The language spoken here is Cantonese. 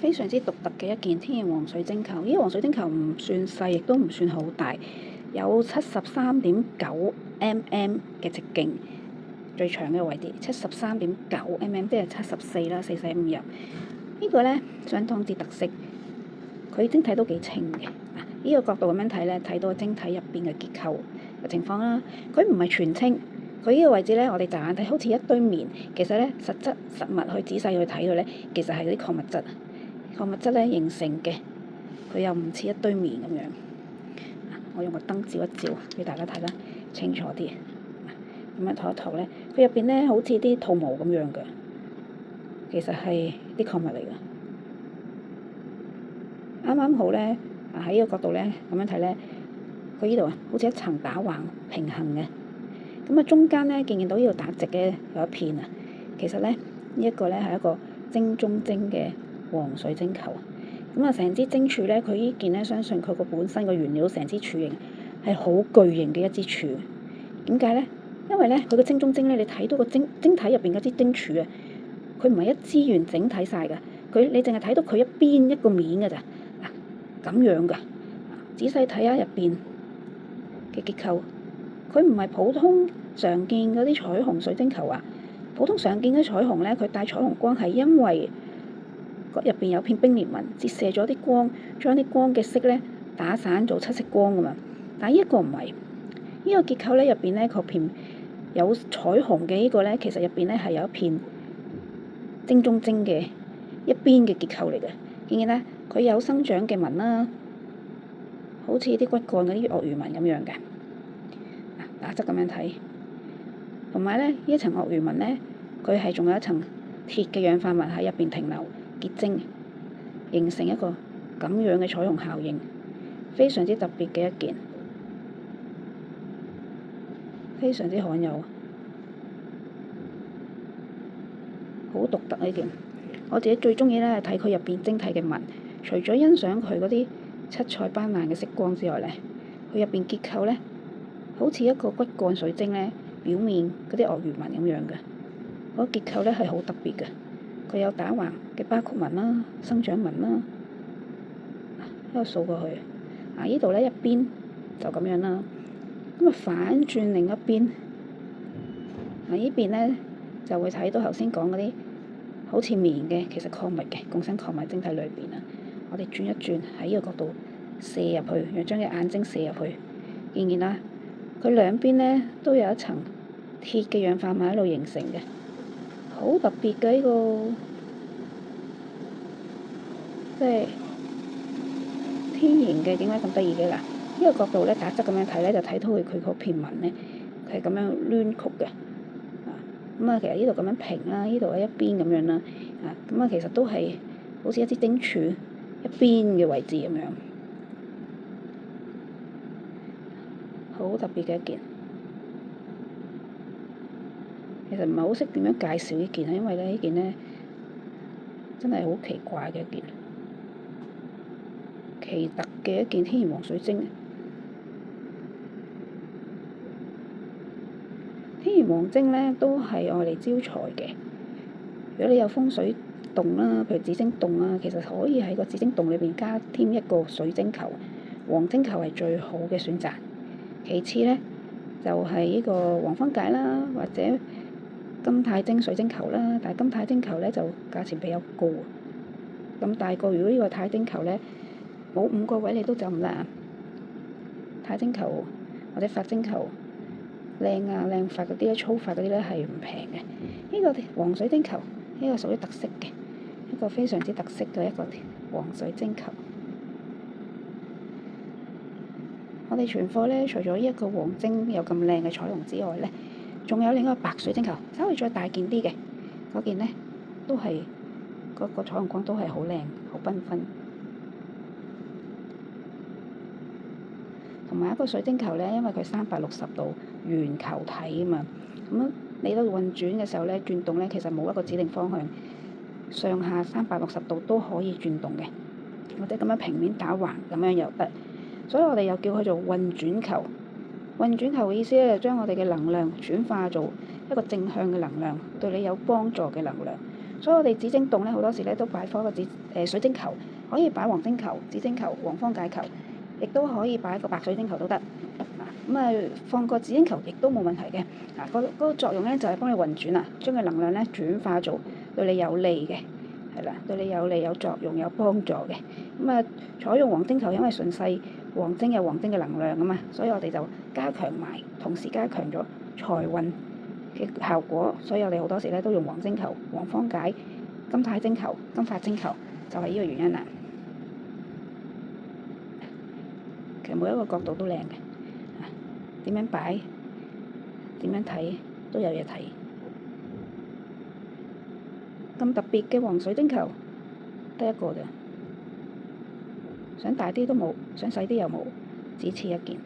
非常之獨特嘅一件天然黃水晶球。呢個黃水晶球唔算細，亦都唔算好大，有73.9 mm 嘅直徑，最長嘅位置73.9 mm，即係74啦，4捨5入。呢個咧相當之特色，佢晶體都幾清嘅。呢個角度咁樣睇咧，睇到晶體入邊嘅結構嘅情況啦。佢唔係全清，佢呢個位置咧，我哋驟眼睇好似一堆棉，其實咧實物去仔細去睇佢咧，其實係啲礦物質。礦物質咧形成嘅，佢又唔似一堆棉咁樣。我用個燈照一照，俾大家睇得清楚啲。咁樣睇一睇咧，佢入邊咧好似啲兔毛咁樣嘅，其實係啲礦物嚟嘅。啱啱好咧，喺呢個角度咧咁樣睇咧，佢呢度啊好似一層打橫平衡嘅。咁啊中間咧見到呢度打直嘅有一片啊，其實咧呢一個咧係一個晶中晶嘅黃水晶球。咁啊成支晶柱咧，佢呢件咧相信佢個本身個原料成支柱形係好巨型嘅一支柱。點解咧？因為咧佢個晶中晶咧，你睇到個晶體入邊嗰支晶柱啊，佢唔係一支完整體晒㗎，你淨係睇到佢一邊一個面㗎咋。咁樣㗎，仔細睇下入邊嘅結構，佢唔係普通常見嗰啲彩虹水晶球啊。普通常見嘅彩虹咧，佢帶彩虹光係因為入邊有片冰裂紋，折射咗啲光，將啲光嘅色咧打散做七色光㗎嘛。但係呢一個唔係，呢個結構咧入邊咧個片有彩虹嘅呢個咧，其實入邊咧係有一片晶中晶嘅一邊嘅結構嚟嘅。見唔見咧？佢有生長嘅紋啦，好似啲骨幹嗰啲鱷魚紋咁樣嘅。打側咁樣睇，同埋咧呢一層鱷魚紋咧，佢係仲有一層鐵嘅氧化物喺入邊停留結晶，形成一個咁樣嘅彩虹效應，非常之特別嘅一件，非常之罕有，好獨特呢件。我自己最中意咧係睇佢入邊晶體嘅紋，除咗欣賞佢嗰啲七彩斑斕嘅色光之外咧，佢入邊結構咧好似一個骨幹水晶咧，表面嗰啲鱷魚紋咁樣嘅，嗰個結構咧係好特別嘅。佢有打橫嘅巴曲紋啦、生長紋啦，一個掃過去，呢度咧一邊就咁樣啦，咁啊反轉另一邊，呢邊咧就會睇到頭先講嗰啲好似棉嘅，其實礦物嘅共生礦物晶體裏邊啊。我哋轉一轉喺呢個角度射入去，讓將隻眼睛射入去，見唔見啦？佢兩邊咧都有一層鐵嘅氧化物喺度形成嘅，好特別嘅呢個，即係天然嘅，點解咁得意嘅？嗱，呢個角度咧打側咁樣睇咧，就睇到佢嗰片紋咧，佢係咁樣攣曲嘅。咁啊，其實呢度咁樣平啦，呢度喺一邊咁樣啦，咁啊，其實都係好似一支晶柱一邊嘅位置咁樣，好特別嘅一件。其實唔係好識點樣介紹呢件啊，因為咧呢件咧真係好奇怪嘅一件，奇特嘅一件天然黃水晶。天然黃晶咧都係愛嚟招財嘅。如果你有風水洞啦，譬如紫晶洞啊，其實可以喺個紫晶洞裏邊加添一個水晶球，黃晶球係最好嘅選擇。其次咧就係呢個黃分界啦，或者金鈦晶水晶球啦。但係金鈦晶球咧就價錢比較高，咁大個如果呢個鈦晶球咧冇5個位你都走唔甩啊！鈦晶球或者發晶球。靚發嗰啲咧，粗發嗰啲咧係唔平嘅。呢個黃水晶球，呢個屬於特色嘅，一個非常之特色嘅一個黃水晶球。我哋存貨咧，除咗呢一個黃晶有咁靚嘅彩虹之外咧，仲有另一個白水晶球，稍微再大件啲嘅嗰件咧，都係嗰個彩虹光都係好靚、好繽紛。同埋一個水晶球咧，因為佢360度圓球體啊嘛，咁你喺度運轉嘅時候咧，轉動咧其實冇一個指定方向，上下360度都可以轉動嘅，或者咁樣平面打橫咁樣又得，所以我哋又叫佢做運轉球。運轉球嘅意思咧，就將我哋嘅能量轉化做一個正向嘅能量，對你有幫助嘅能量。所以我哋紫晶洞咧好多時咧都擺放個水晶球，可以擺黃晶球、紫晶球、黃方解球，亦都可以擺個白水晶球都得。咁放個紫晶球亦都冇問題嘅。嗰個作用咧就係幫你運轉啊，將個能量咧轉化做對你有利嘅，係啦，對你有利、有作用、有幫助嘅。採用黃晶球，因為順勢黃晶有黃晶嘅能量啊嘛，所以我哋就加強埋，同時加強咗財運嘅效果。所以我哋好多時咧都用黃晶球、黃方解、金太晶球、金髮晶球，就係呢個原因啦。其實每一個角度都靚嘅，點樣擺、點樣睇都有嘢睇。咁特別嘅黃水晶球得一個咋，想大啲都冇，想細啲又冇，只此一件。